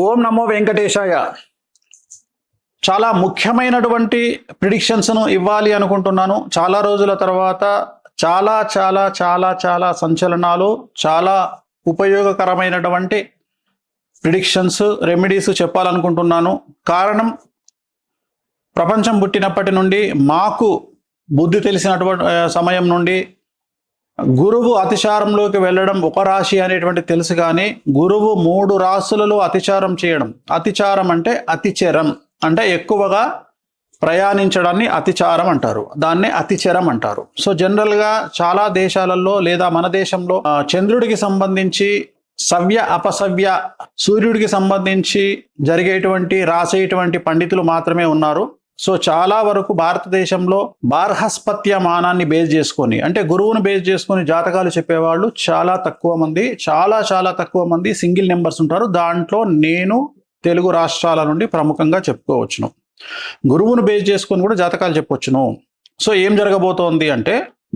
ఓం నమో వెంకటేశాయ. చాలా ముఖ్యమైనటువంటి ప్రిడిక్షన్స్ను ఇవ్వాలి అనుకుంటున్నాను. చాలా రోజుల తర్వాత చాలా చాలా చాలా చాలా సంచలనాలు, చాలా ఉపయోగకరమైనటువంటి ప్రిడిక్షన్స్, రెమెడీస్ చెప్పాలనుకుంటున్నాను. కారణం, ప్రపంచం పుట్టినప్పటి నుండి మాకు బుద్ధి తెలిసినటువంటి సమయం నుండి గురువు అతిచారంలోకి వెళ్ళడం ఒక రాశి అనేటువంటి తెలుసు, కానీ గురువు 3 రాశులలో అతిచారం చేయడం, అతిచారం అంటే అతిచరం అంటే ఎక్కువగా ప్రయాణించడాన్ని అతిచారం అంటారు, దాన్నే అతిచరం అంటారు. సో జనరల్గా చాలా దేశాలలో లేదా మన దేశంలో చంద్రుడికి సంబంధించి సవ్య అపసవ్య, సూర్యుడికి సంబంధించి జరిగేటువంటి రాసేటువంటి పండితులు మాత్రమే ఉన్నారు. సో చాలా వరకు భారతదేశంలో బార్హస్పత్యమానాన్ని బేస్ చేసుకొని, అంటే గురువును బేస్ చేసుకొని జాతకాలు చెప్పేవాళ్ళు చాలా తక్కువ మంది, చాలా తక్కువ మంది సింగిల్ నెంబర్స్ ఉంటారు. దాంట్లో నేను తెలుగు రాష్ట్రాల నుండి ప్రముఖంగా చెప్పుకోవచ్చును. గురువును బేస్ చేసుకొని కూడా జాతకాలు చెప్పవచ్చును. సో ఏం జరగబోతోంది అంటే,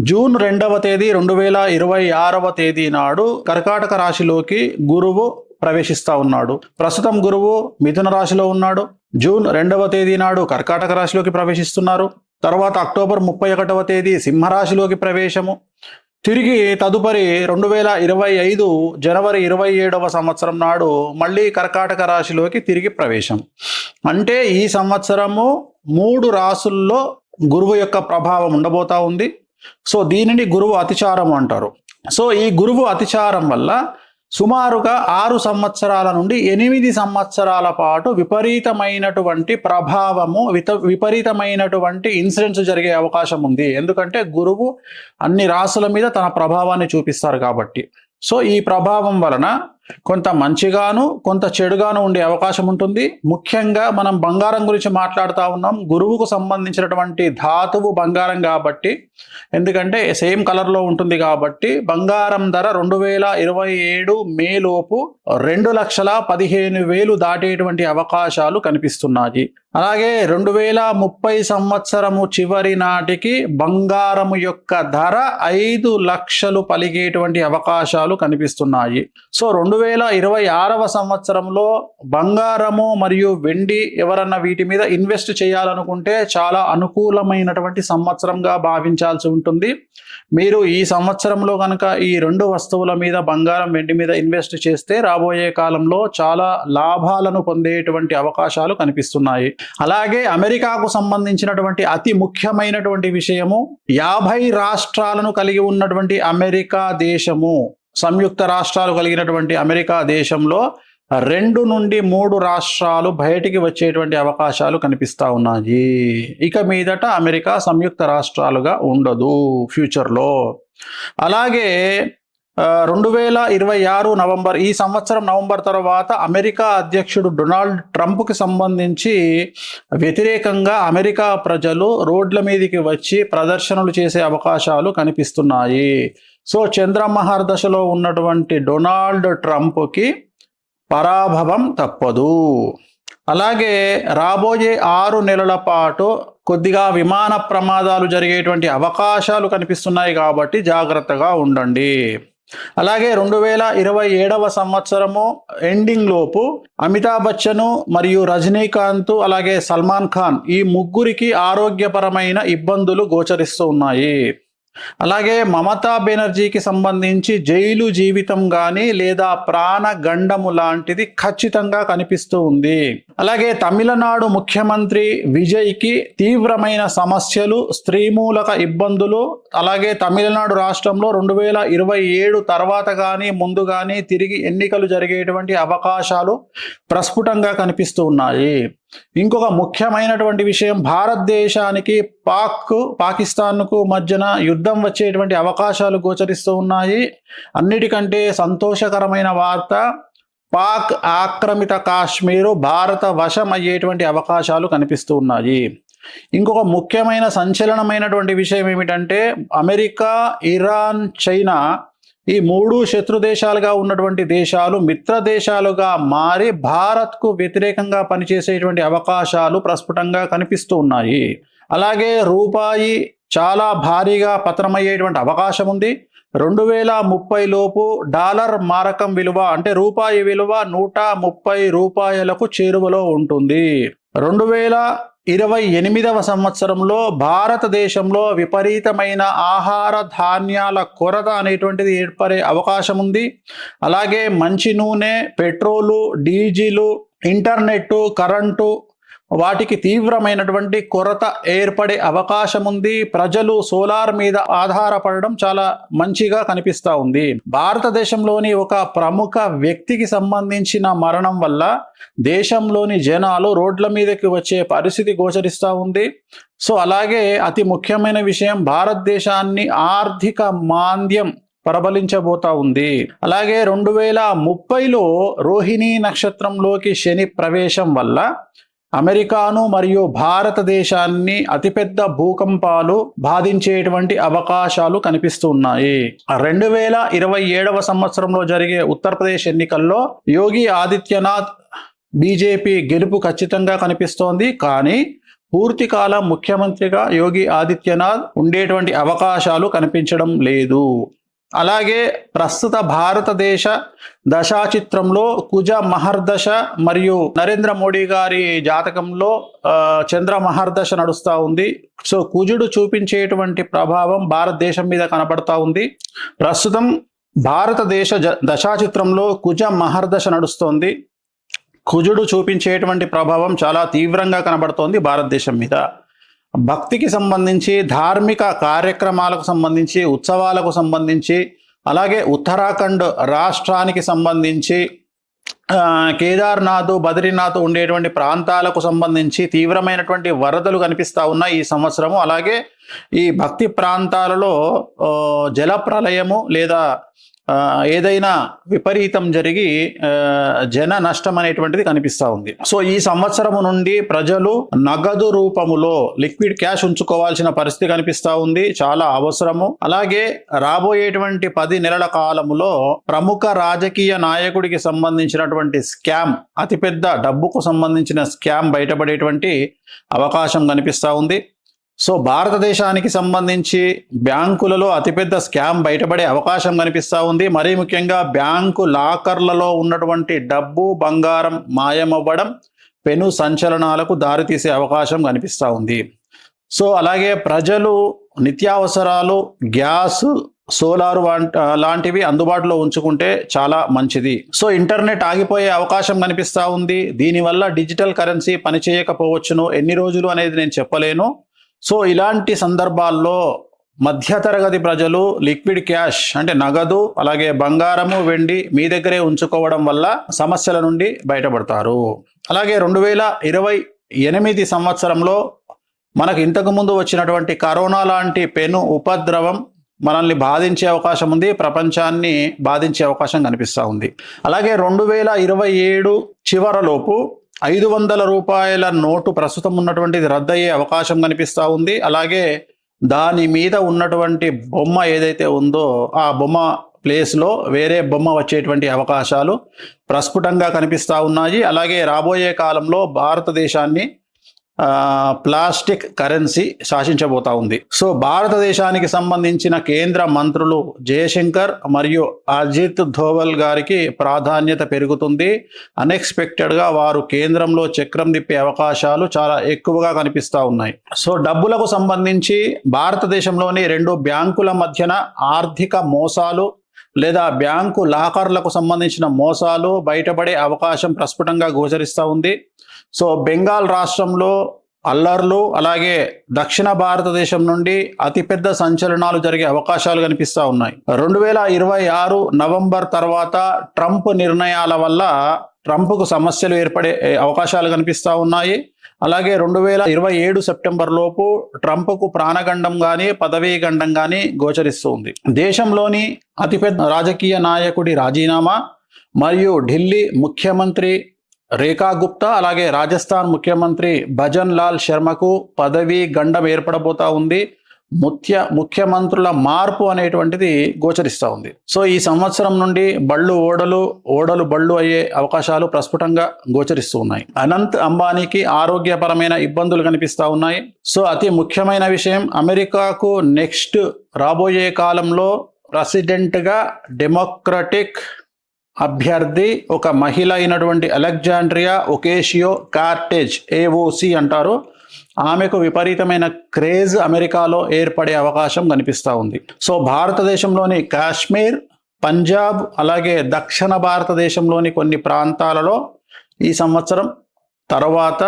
జూన్ 2వ తేదీ 2026వ తేదీ నాడు కర్కాటక రాశిలోకి గురువు ప్రవేశిస్తా ఉన్నాడు. ప్రస్తుతం గురువు మిథున రాశిలో ఉన్నాడు. జూన్ 2వ తేదీ నాడు కర్కాటక రాశిలోకి ప్రవేశిస్తున్నారు. తర్వాత అక్టోబర్ 31వ తేదీ సింహరాశిలోకి ప్రవేశము. తిరిగి తదుపరి 2025 జనవరి 27వ సంవత్సరం నాడు మళ్ళీ కర్కాటక రాశిలోకి తిరిగి ప్రవేశం. అంటే ఈ సంవత్సరము 3 రాశుల్లో గురువు యొక్క ప్రభావం ఉండబోతా ఉంది. సో దీనిని గురువు అతిచారం అంటారు. సో ఈ గురువు అతిచారం వల్ల సుమారుగా 6 సంవత్సరాల నుండి 8 సంవత్సరాల పాటు విపరీతమైనటువంటి ప్రభావము, విపరీతమైనటువంటి ఇన్సిడెంట్స్ జరిగే అవకాశం ఉంది. ఎందుకంటే గురువు అన్ని రాశుల మీద తన ప్రభావాన్ని చూపిస్తారు కాబట్టి. సో ఈ ప్రభావం వలన కొంత మంచిగాను కొంత చెడుగాను ఉండే అవకాశం ఉంటుంది. ముఖ్యంగా మనం బంగారం గురించి మాట్లాడుతూ ఉన్నాం. గురువుకు సంబంధించినటువంటి ధాతువు బంగారం కాబట్టి, ఎందుకంటే సేమ్ కలర్లో ఉంటుంది కాబట్టి బంగారం ధర 2027 మే లోపు 2,15,000 దాటేటువంటి అవకాశాలు కనిపిస్తున్నాయి. అలాగే 2030 సంవత్సరము చివరి నాటికి బంగారము యొక్క ధర 5 లక్షలు పలిగేటువంటి అవకాశాలు కనిపిస్తున్నాయి. సో 2026వ సంవత్సరంలో బంగారము మరియు వెండి ఎవరన్నా వీటి మీద ఇన్వెస్ట్ చేయాలనుకుంటే చాలా అనుకూలమైనటువంటి సంవత్సరంగా భావించాల్సి ఉంటుంది. మీరు ఈ సంవత్సరంలో కనుక ఈ 2 వస్తువుల మీద, బంగారం వెండి మీద ఇన్వెస్ట్ చేస్తే రాబోయే కాలంలో చాలా లాభాలను పొందేటువంటి అవకాశాలు కనిపిస్తున్నాయి. అలాగే అమెరికాకు సంబంధించినటువంటి అతి ముఖ్యమైనటువంటి విషయము, 50 రాష్ట్రాలను కలిగి ఉన్నటువంటి అమెరికా దేశము, సంయుక్త రాష్ట్రాలు కలిగినటువంటి అమెరికా దేశంలో 2 నుండి 3 రాష్ట్రాలు బయటికి వచ్చేటువంటి అవకాశాలు కనిపిస్తూ ఉన్నాయి. ఇక మీదట అమెరికా సంయుక్త రాష్ట్రాలుగా ఉండదు ఫ్యూచర్లో. అలాగే 2026 నవంబర్, ఈ సంవత్సరం నవంబర్ తర్వాత అమెరికా అధ్యక్షుడు డొనాల్డ్ ట్రంప్కి సంబంధించి వ్యతిరేకంగా అమెరికా ప్రజలు రోడ్ల మీదకి వచ్చి ప్రదర్శనలు చేసే అవకాశాలు కనిపిస్తున్నాయి. సో చంద్రమహర్ దశలో ఉన్నటువంటి డొనాల్డ్ ట్రంప్కి పరాభవం తప్పదు. అలాగే రాబోయే 6 నెలల పాటు కొద్దిగా విమాన ప్రమాదాలు జరిగేటువంటి అవకాశాలు కనిపిస్తున్నాయి కాబట్టి జాగ్రత్తగా ఉండండి. అలాగే 2027వ సంవత్సరము ఎండింగ్ లోపు అమితాబ్ బచ్చన్ మరియు రజనీకాంత్ అలాగే సల్మాన్ ఖాన్, ఈ ముగ్గురికి ఆరోగ్యపరమైన ఇబ్బందులు గోచరిస్తూ ఉన్నాయి. అలాగే మమతా బెనర్జీకి సంబంధించి జైలు జీవితం కానీ లేదా ప్రాణగండము లాంటిది ఖచ్చితంగా కనిపిస్తూ ఉంది. అలాగే తమిళనాడు ముఖ్యమంత్రి విజయ్కి తీవ్రమైన సమస్యలు, స్త్రీమూలక ఇబ్బందులు, అలాగే తమిళనాడు రాష్ట్రంలో 2027 తర్వాత కానీ ముందు కానీ తిరిగి ఎన్నికలు జరిగేటువంటి అవకాశాలు ప్రస్ఫుటంగా కనిపిస్తూ ఉన్నాయి. ఇంకొక ముఖ్యమైనటువంటి విషయం, భారతదేశానికి పాకిస్తాన్కు మధ్యన యుద్ధం వచ్చేటువంటి అవకాశాలు గోచరిస్తూ ఉన్నాయి. అన్నిటికంటే సంతోషకరమైన వార్త, పాక్ ఆక్రమిత కాశ్మీరు భారత వశం అయ్యేటువంటి అవకాశాలు కనిపిస్తూ ఉన్నాయి. ఇంకొక ముఖ్యమైన సంచలనమైనటువంటి విషయం ఏమిటంటే, అమెరికా, ఇరాన్, చైనా ఈ 3 శత్రు దేశాలుగా ఉన్నటువంటి దేశాలు మిత్ర దేశాలుగా మారి భారత్కు వ్యతిరేకంగా పనిచేసేటువంటి అవకాశాలు ప్రస్ఫుటంగా కనిపిస్తూ ఉన్నాయి. అలాగే రూపాయి చాలా భారీగా పతనమయ్యేటువంటి అవకాశం ఉంది. 2030 లోపు డాలర్ మారకం విలువ అంటే రూపాయి విలువ 130 రూపాయలకు చేరువలో ఉంటుంది. 2028వ సంవత్సరంలో భారతదేశంలో విపరీతమైన ఆహార ధాన్యాల కొరత అనేటువంటిది ఏర్పడే అవకాశం ఉంది. అలాగే మంచి నూనె, పెట్రోలు, డీజిలు, ఇంటర్నెట్, కరెంటు వాటికి తీవ్రమైనటువంటి కొరత ఏర్పడే అవకాశం ఉంది. ప్రజలు సోలార్ మీద ఆధారపడడం చాలా మంచిగా కనిపిస్తూ ఉంది. భారతదేశంలోని ఒక ప్రముఖ వ్యక్తికి సంబంధించిన మరణం వల్ల దేశంలోని జనాలు రోడ్ల మీదకి వచ్చే పరిస్థితి గోచరిస్తూ ఉంది. సో అలాగే అతి ముఖ్యమైన విషయం, భారతదేశాన్ని ఆర్థిక మాంద్యం ప్రబలించబోతా ఉంది. అలాగే 2030లో రోహిణీ నక్షత్రంలోకి శని ప్రవేశం వల్ల అమెరికాను మరియు భారతదేశాన్ని అతిపెద్ద భూకంపాలు బాధించేటువంటి అవకాశాలు కనిపిస్తున్నాయి. 2027వ సంవత్సరంలో జరిగే ఉత్తరప్రదేశ్ ఎన్నికల్లో యోగి ఆదిత్యనాథ్ బీజేపీ గెలుపు ఖచ్చితంగా కనిపిస్తోంది. కానీ పూర్తికాలం ముఖ్యమంత్రిగా యోగి ఆదిత్యనాథ్ ఉండేటువంటి అవకాశాలు కనిపించడం లేదు. అలాగే ప్రస్తుత భారతదేశ దశాచిత్రంలో కుజ మహర్దశ మరియు నరేంద్ర మోడీ గారి జాతకంలో చంద్ర మహర్దశ నడుస్తూ ఉంది. సో కుజుడు చూపించేటువంటి ప్రభావం భారతదేశం మీద కనపడతా ఉంది. ప్రస్తుతం భారతదేశ దశాచిత్రంలో కుజ మహర్దశ నడుస్తోంది. కుజుడు చూపించేటువంటి ప్రభావం చాలా తీవ్రంగా కనబడుతోంది భారతదేశం మీద. భక్తికి సంబంధించి, ధార్మిక కార్యక్రమాలకు సంబంధించి, ఉత్సవాలకు సంబంధించి, అలాగే ఉత్తరాఖండ్ రాష్ట్రానికి సంబంధించి, కేదార్నాథ్, బద్రీనాథ్ ఉండేటువంటి ప్రాంతాలకు సంబంధించి తీవ్రమైనటువంటి వరదలు కనిపిస్తూ ఉన్నాయి ఈ సంవత్సరము. అలాగే ఈ భక్తి ప్రాంతాలలో జల ప్రళయము లేదా ఏదైనా విపరీతం జరిగి జన నష్టం అనేటువంటిది కనిపిస్తూ ఉంది. సో ఈ సంవత్సరము నుండి ప్రజలు నగదు రూపములో లిక్విడ్ క్యాష్ ఉంచుకోవాల్సిన పరిస్థితి కనిపిస్తూ ఉంది, చాలా అవసరము. అలాగే రాబోయేటువంటి 10 నెలల కాలములో ప్రముఖ రాజకీయ నాయకుడికి సంబంధించినటువంటి స్కామ్, అతిపెద్ద డబ్బుకు సంబంధించిన స్కామ్ బయటపడేటువంటి అవకాశం కనిపిస్తూ ఉంది. సో భారతదేశానికి సంబంధించి బ్యాంకులలో అతిపెద్ద స్కామ్ బయటపడే అవకాశం కనిపిస్తూ ఉంది. మరీ ముఖ్యంగా బ్యాంకు లాకర్లలో ఉన్నటువంటి డబ్బు, బంగారం మాయమవ్వడం పెను సంచలనాలకు దారితీసే అవకాశం కనిపిస్తూ ఉంది. సో అలాగే ప్రజలు నిత్యావసరాలు, గ్యాస్, సోలారు లాంటివి అందుబాటులో ఉంచుకుంటే చాలా మంచిది. సో ఇంటర్నెట్ ఆగిపోయే అవకాశం కనిపిస్తూ ఉంది. దీనివల్ల డిజిటల్ కరెన్సీ పనిచేయకపోవచ్చును, ఎన్ని రోజులు అనేది నేను చెప్పలేను. సో ఇలాంటి సందర్భాల్లో మధ్యతరగతి ప్రజలు లిక్విడ్ క్యాష్ అంటే నగదు, అలాగే బంగారము, వెండి మీ దగ్గరే ఉంచుకోవడం వల్ల సమస్యల నుండి బయటపడతారు. అలాగే 2028 సంవత్సరంలో మనకు ఇంతకుముందు వచ్చినటువంటి కరోనా లాంటి పెను ఉపద్రవం మనల్ని బాధించే అవకాశం ఉంది, ప్రపంచాన్ని బాధించే అవకాశం కనిపిస్తూ ఉంది. అలాగే 2027 చివరలోపు 500 రూపాయల నోటు ప్రస్తుతం ఉన్నటువంటిది రద్దయ్యే అవకాశం కనిపిస్తూ ఉంది. అలాగే దాని మీద ఉన్నటువంటి బొమ్మ ఏదైతే ఉందో ఆ బొమ్మ ప్లేస్లో వేరే బొమ్మ వచ్చేటువంటి అవకాశాలు ప్రస్ఫుటంగా కనిపిస్తూ ఉన్నాయి. అలాగే రాబోయే కాలంలో భారతదేశాన్ని ప్లాస్టిక్ కరెన్సీ శాసించబోతా ఉంది. సో భారతదేశానికి సంబంధించిన కేంద్ర మంత్రులు జయశంకర్ మరియు అజిత్ ధోవల్ గారికి ప్రాధాన్యత పెరుగుతుంది. అన్ఎక్స్పెక్టెడ్గా వారు కేంద్రంలో చక్రం తిప్పే అవకాశాలు చాలా ఎక్కువగా కనిపిస్తూ ఉన్నాయి. సో డబ్బులకు సంబంధించి భారతదేశంలోని 2 బ్యాంకుల మధ్యన ఆర్థిక మోసాలు లేదా బ్యాంకు లాకర్లకు సంబంధించిన మోసాలు బయటపడే అవకాశం ప్రస్ఫుటంగా గోచరిస్తూ ఉంది. సో బెంగాల్ రాష్ట్రంలో అల్లర్లు, అలాగే దక్షిణ భారతదేశం నుండి అతిపెద్ద సంచలనాలు జరిగే అవకాశాలు కనిపిస్తూ ఉన్నాయి. 2026 నవంబర్ తర్వాత ట్రంప్ నిర్ణయాల వల్ల ట్రంప్కు సమస్యలు ఏర్పడే అవకాశాలు కనిపిస్తూ ఉన్నాయి. అలాగే 2027 సెప్టెంబర్ లోపు ట్రంప్కు ప్రాణగండం కానీ పదవీ గండం కానీ గోచరిస్తుంది. దేశంలోని అతిపెద్ద రాజకీయ నాయకుడి రాజీనామా మరియు ఢిల్లీ ముఖ్యమంత్రి రేఖా గుప్తా, అలాగే రాజస్థాన్ ముఖ్యమంత్రి భజన్ లాల్ శర్మకు పదవీ గండం ఏర్పడబోతా ఉంది. ముఖ్యమంత్రుల మార్పు అనేటువంటిది గోచరిస్తూ ఉంది. సో ఈ సంవత్సరం నుండి ఓడలు బళ్ళు అయ్యే అవకాశాలు ప్రస్ఫుటంగా గోచరిస్తూ ఉన్నాయి. అనంత్ అంబానీకి ఆరోగ్యపరమైన ఇబ్బందులు కనిపిస్తూ ఉన్నాయి. సో అతి ముఖ్యమైన విషయం, అమెరికాకు నెక్స్ట్ రాబోయే కాలంలో ప్రెసిడెంట్గా డెమోక్రటిక్ అభ్యర్థి ఒక మహిళ అయినటువంటి అలెగ్జాండ్రియా ఒకేషియో-కార్టెజ్, AOC అంటారు. ఆమెకు విపరీతమైన క్రేజ్ అమెరికాలో ఏర్పడే అవకాశం కనిపిస్తూ ఉంది. సో భారతదేశంలోని కాశ్మీర్, పంజాబ్, అలాగే దక్షిణ భారతదేశంలోని కొన్ని ప్రాంతాలలో ఈ సంవత్సరం తర్వాత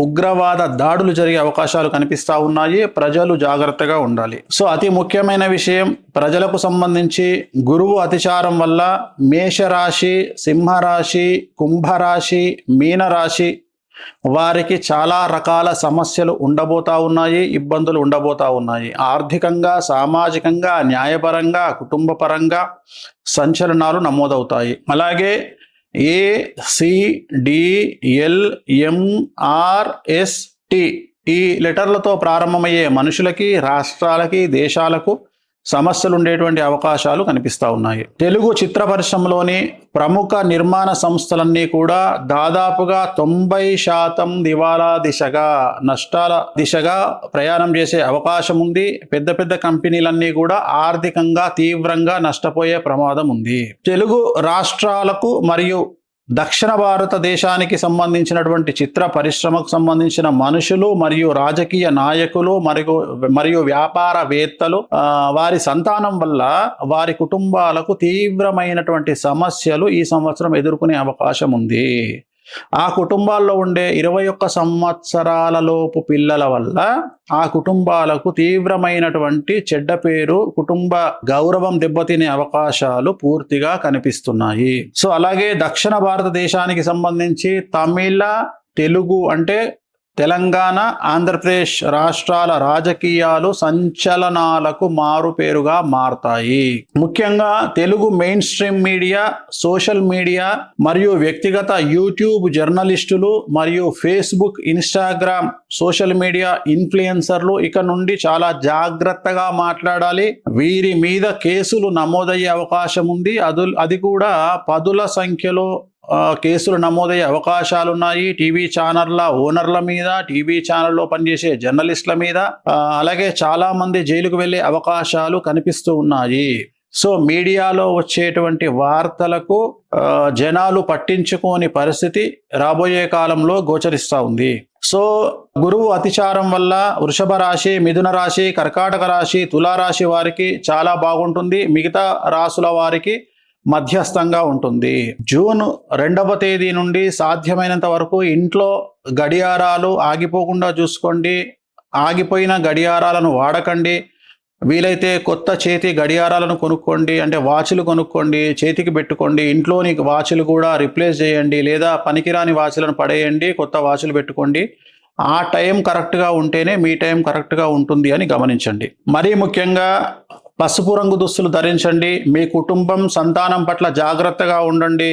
ఉగ్రవాద దాడులు జరిగే అవకాశాలు కనిపిస్తూ ఉన్నాయి. ప్రజలు జాగ్రత్తగా ఉండాలి. సో అతి ముఖ్యమైన విషయం, ప్రజలకు సంబంధించి గురువు అతిచారం వల్ల మేషరాశి, సింహరాశి, కుంభరాశి, మీనరాశి వారికి చాలా రకాల సమస్యలు ఉండబోతా ఉన్నాయి, ఇబ్బందులు ఉండబోతా ఉన్నాయి. ఆర్థికంగా, సామాజికంగా, న్యాయపరంగా, కుటుంబపరంగా సంచలనాలు నమోదవుతాయి. అలాగే ACDLMRST ఈ లెటర్లతో ప్రారంభమయ్యే మనుషులకి, రాష్ట్రాలకి, దేశాలకు సమస్యలు ఉండేటువంటి అవకాశాలు కనిపిస్తూ ఉన్నాయి. తెలుగు చిత్ర పరిశ్రమలోని ప్రముఖ నిర్మాణ సంస్థలన్నీ కూడా దాదాపుగా 90% దివాలా దిశగా, నష్టాల దిశగా ప్రయాణం చేసే అవకాశం ఉంది. పెద్ద పెద్ద కంపెనీలన్నీ కూడా ఆర్థికంగా తీవ్రంగా నష్టపోయే ప్రమాదం ఉంది. తెలుగు రాష్ట్రాలకు మరియు దక్షిణ భారతదేశానికి సంబంధించినటువంటి చిత్ర పరిశ్రమకు సంబంధించిన మనుషులు మరియు రాజకీయ నాయకులు మరియు వ్యాపారవేత్తలు వారి సంతానం వల్ల వారి కుటుంబాలకు తీవ్రమైనటువంటి సమస్యలు ఈ సంవత్సరం ఎదుర్కొనే అవకాశం ఉంది. ఆ కుటుంబాల్లో ఉండే 21 సంవత్సరాల లోపు పిల్లల వల్ల ఆ కుటుంబాలకు తీవ్రమైనటువంటి చెడ్డ పేరు, కుటుంబ గౌరవం దెబ్బతినే అవకాశాలు పూర్తిగా కనిపిస్తున్నాయి. సో అలాగే దక్షిణ భారతదేశానికి సంబంధించి తమిళ, తెలుగు అంటే తెలంగాణ, ఆంధ్రప్రదేశ్ రాష్ట్రాల రాజకీయాలు సంచలనాలకు మారుపేరుగా మారతాయి. ముఖ్యంగా Telugu main stream media, social media మరియు వ్యక్తిగత యూట్యూబ్ జర్నలిస్టులు మరియు ఫేస్బుక్, ఇన్స్టాగ్రామ్ సోషల్ మీడియా ఇన్ఫ్లుయెన్సర్లు ఇక నుండి చాలా జాగ్రత్తగా మాట్లాడాలి. వీరి మీద కేసులు నమోదయ్యే అవకాశం ఉంది. అది కూడా పదుల సంఖ్యలో కేసులు నమోదయ్యే అవకాశాలు ఉన్నాయి. టీవీ ఛానళ్ల ఓనర్ల మీద, టీవీ ఛానల్లో పనిచేసే జర్నలిస్టుల మీద, అలాగే చాలా మంది జైలుకు వెళ్ళే అవకాశాలు కనిపిస్తూ ఉన్నాయి. సో మీడియాలో వచ్చేటువంటి వార్తలకు జనాలు పట్టించుకోని పరిస్థితి రాబోయే కాలంలో గోచరిస్తూ ఉంది. సో గురువు అతిచారం వల్ల వృషభ రాశి, మిథున రాశి, కర్కాటక రాశి, తులారాశి వారికి చాలా బాగుంటుంది. మిగతా రాశుల వారికి మధ్యస్థంగా ఉంటుంది. జూన్ 2వ తేదీ నుండి సాధ్యమైనంత వరకు ఇంట్లో గడియారాలు ఆగిపోకుండా చూసుకోండి. ఆగిపోయిన గడియారాలను వాడకండి. వీలైతే కొత్త చేతి గడియారాలను కొనుక్కోండి, అంటే వాచ్లు కొనుక్కోండి, చేతికి పెట్టుకోండి. ఇంట్లోని వాచ్లు కూడా రిప్లేస్ చేయండి, లేదా పనికిరాని వాచ్లను పడేయండి, కొత్త వాచ్లు పెట్టుకోండి. ఆ టైం కరెక్ట్గా ఉంటేనే మీ టైం కరెక్ట్గా ఉంటుంది అని గమనించండి. మరీ ముఖ్యంగా పసుపు రంగు దుస్తులు ధరించండి. మీ కుటుంబం, సంతానం పట్ల జాగ్రత్తగా ఉండండి.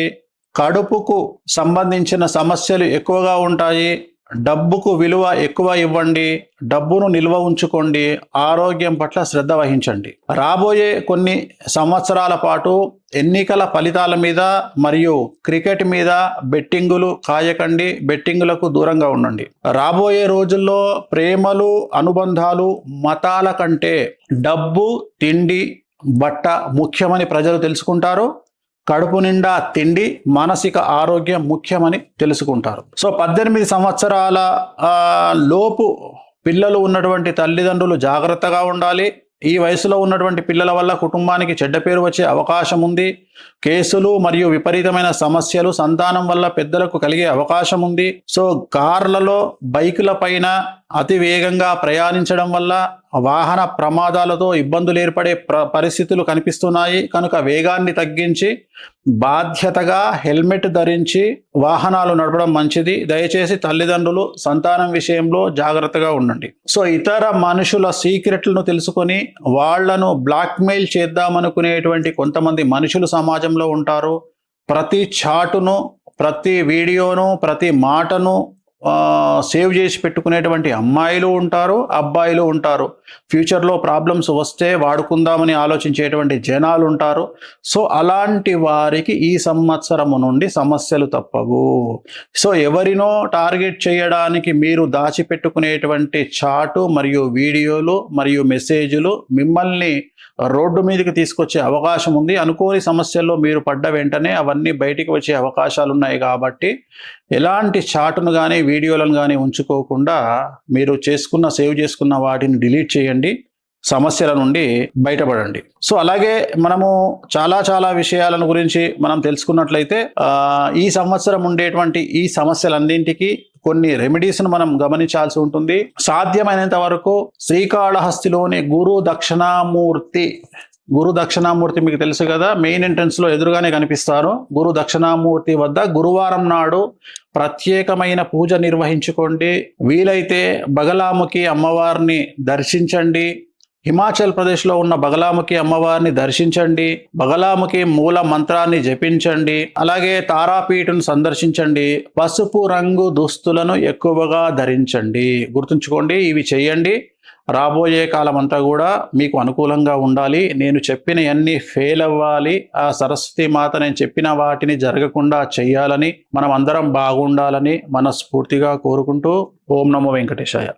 కడుపుకు సంబంధించిన సమస్యలు ఎక్కువగా ఉంటాయి. డబ్బుకు విలువ ఎక్కువ ఇవ్వండి. డబ్బును నిల్వ ఉంచుకోండి. ఆరోగ్యం పట్ల శ్రద్ధ వహించండి. రాబోయే కొన్ని సంవత్సరాల పాటు ఎన్నికల ఫలితాల మీద మరియు క్రికెట్ మీద బెట్టింగులు కాయకండి. బెట్టింగులకు దూరంగా ఉండండి. రాబోయే రోజుల్లో ప్రేమలు, అనుబంధాలు మతాల కంటే డబ్బు, తిండి, బట్ట ముఖ్యమని ప్రజలు తెలుసుకుంటారు. కడుపు నిండా తిండి, మానసిక ఆరోగ్యం ముఖ్యమని తెలుసుకుంటారు. సో 18 సంవత్సరాల లోపు పిల్లలు ఉన్నటువంటి తల్లిదండ్రులు జాగ్రత్తగా ఉండాలి. ఈ వయసులో ఉన్నటువంటి పిల్లల వల్ల కుటుంబానికి చెడ్డ పేరు వచ్చే అవకాశం ఉంది. కేసులు మరియు విపరీతమైన సమస్యలు సంతానం వల్ల పెద్దలకు కలిగే అవకాశం ఉంది. సో కార్లలో, బైకుల పైన అతి వేగంగా ప్రయాణించడం వల్ల వాహన ప్రమాదాలతో ఇబ్బందులు ఏర్పడే పరిస్థితులు కనిపిస్తున్నాయి. కనుక వేగాన్ని తగ్గించి బాధ్యతగా హెల్మెట్ ధరించి వాహనాలు నడపడం మంచిది. దయచేసి తల్లిదండ్రులు సంతానం విషయంలో జాగ్రత్తగా ఉండండి. సో ఇతర మనుషుల సీక్రెట్లను తెలుసుకొని వాళ్లను బ్లాక్మెయిల్ చేద్దామనుకునేటువంటి కొంతమంది మనుషులు సమాజంలో ఉంటారు. ప్రతి చాటును, ప్రతి వీడియోను, ప్రతి మాటను సేవ్ చేసి పెట్టుకునేటువంటి అమ్మాయిలు ఉంటారు, అబ్బాయిలు ఉంటారు. ఫ్యూచర్లో ప్రాబ్లమ్స్ వస్తే వాడుకుందామని ఆలోచించేటువంటి జనాలు ఉంటారు. సో అలాంటి వారికి ఈ సంవత్సరము నుండి సమస్యలు తప్పవు. సో ఎవరినో టార్గెట్ చేయడానికి మీరు దాచిపెట్టుకునేటువంటి చాటు మరియు వీడియోలు మరియు మెసేజ్లు మిమ్మల్ని రోడ్డు మీదకి తీసుకొచ్చే అవకాశం ఉంది. అనుకోని సమస్యల్లో మీరు పడ్డ వెంటనే అవన్నీ బయటికి వచ్చే అవకాశాలు ఉన్నాయి. కాబట్టి ఎలాంటి చాటును కానీ వీడియోలను కానీ ఉంచుకోకుండా మీరు సేవ్ చేసుకున్న వాటిని డిలీట్ చేయండి. సమస్యల నుండి బయటపడండి. సో అలాగే మనము చాలా విషయాలను గురించి మనం తెలుసుకున్నట్లయితే ఈ సంవత్సరం ఉండేటువంటి ఈ సమస్యలన్నింటికి కొన్ని రెమెడీస్ను మనం గమనించాల్సి ఉంటుంది. సాధ్యమైనంత వరకు శ్రీకాళహస్తిలోని గురు దక్షిణామూర్తి మీకు తెలుసు కదా, మెయిన్ ఎంట్రన్స్ లో ఎదురుగానే కనిపిస్తారు. గురు దక్షిణామూర్తి వద్ద గురువారం నాడు ప్రత్యేకమైన పూజ నిర్వహించుకోండి. వీలైతే బగలాముఖి అమ్మవారిని దర్శించండి. హిమాచల్ ప్రదేశ్లో ఉన్న బగలాముఖి అమ్మవారిని దర్శించండి. బగలాముఖి మూల మంత్రాన్ని జపించండి. అలాగే తారాపీఠను సందర్శించండి. పసుపు రంగు దుస్తులను ఎక్కువగా ధరించండి. గుర్తుంచుకోండి, ఇవి చేయండి. రాబోయే కాలం అంతా కూడా మీకు అనుకూలంగా ఉండాలి. నేను చెప్పిన అన్ని ఫెయిల్ అవ్వాలి. ఆ సరస్వతి మాత నేను చెప్పిన వాటిని జరగకుండా చెయ్యాలని, మనం అందరం బాగుండాలని మనస్ఫూర్తిగా కోరుకుంటూ ఓం నమో వెంకటేశాయ.